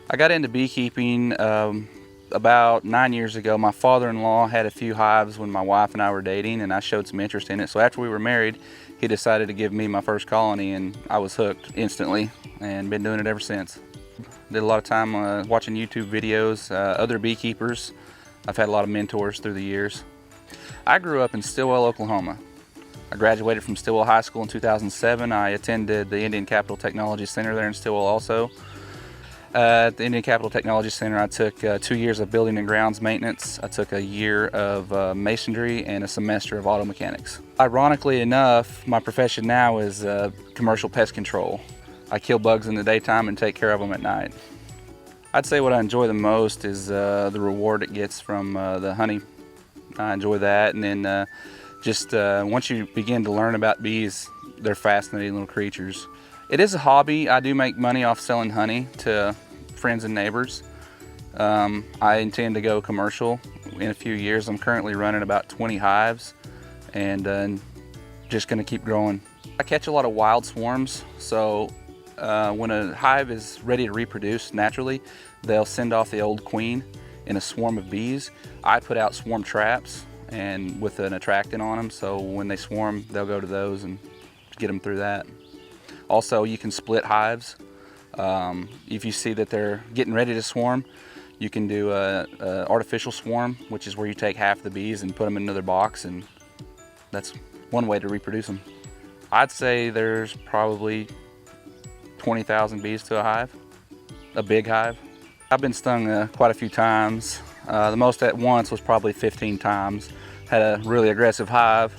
I got into beekeeping about 9 years ago. My father-in-law had a few hives when my wife and I were dating, and I showed some interest in it. So after we were married, he decided to give me my first colony, and I was hooked instantly and been doing it ever since. Did a lot of time watching YouTube videos, other beekeepers. I've had a lot of mentors through the years. I grew up in Stillwell, Oklahoma. I graduated from Stillwell High School in 2007. I attended the Indian Capital Technology Center there in Stillwell also. At the Indian Capital Technology Center, I took 2 years of building and grounds maintenance. I took a year of masonry and a semester of auto mechanics. Ironically enough, my profession now is commercial pest control. I kill bugs in the daytime and take care of them at night. I'd say what I enjoy the most is the reward it gets from the honey. I enjoy that, and then just once you begin to learn about bees, they're fascinating little creatures. It is a hobby. I do make money off selling honey to friends and neighbors. I intend to go commercial in a few years. I'm currently running about 20 hives and just going to keep growing. I catch a lot of wild swarms, so when a hive is ready to reproduce naturally, they'll send off the old queen in a swarm of bees. I put out swarm traps and with an attractant on them, so when they swarm, they'll go to those and get them through that. Also, you can split hives. If you see that they're getting ready to swarm, you can do a artificial swarm, which is where you take half the bees and put them in another box, and that's one way to reproduce them. I'd say there's probably 20,000 bees to a hive, a big hive. I've been stung quite a few times. The most at once was probably 15 times. Had a really aggressive hive.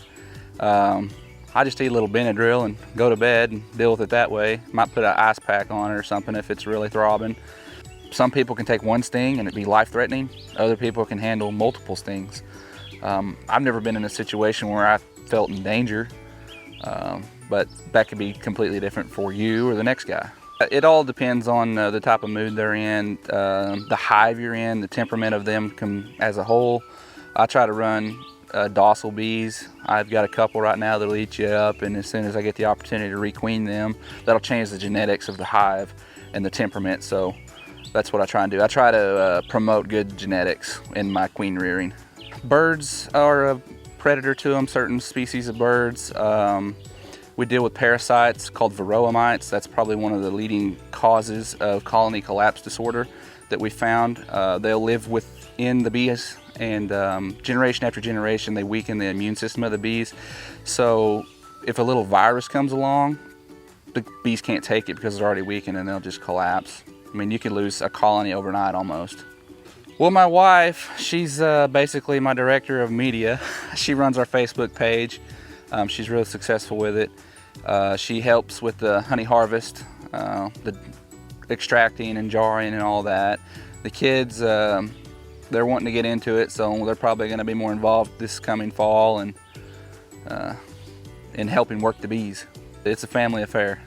I just eat a little Benadryl and go to bed and deal with it that way. Might put an ice pack on it or something if it's really throbbing. Some people can take one sting and it be life-threatening. Other people can handle multiple stings. I've never been in a situation where I felt in danger, but that could be completely different for you or the next guy. It all depends on the type of mood they're in, the hive you're in, the temperament of them as a whole. I try to run docile bees. I've got a couple right now that'll eat you up, and as soon as I get the opportunity to requeen them, that'll change the genetics of the hive and the temperament. So that's what I try and do. I try to promote good genetics in my queen rearing. Birds are a predator to them, certain species of birds. We deal with parasites called varroa mites. That's probably one of the leading causes of colony collapse disorder that we found. They'll live within the bees, and generation after generation they weaken the immune system of the bees. So if a little virus comes along, the bees can't take it because it's already weakened, and they'll just collapse. I mean, you could lose a colony overnight almost. Well, my wife, she's basically my director of media. She runs our Facebook page. She's really successful with it. She helps with the honey harvest, the extracting and jarring and all that. The kids, they're wanting to get into it, so they're probably going to be more involved this coming fall and in helping work the bees. It's a family affair.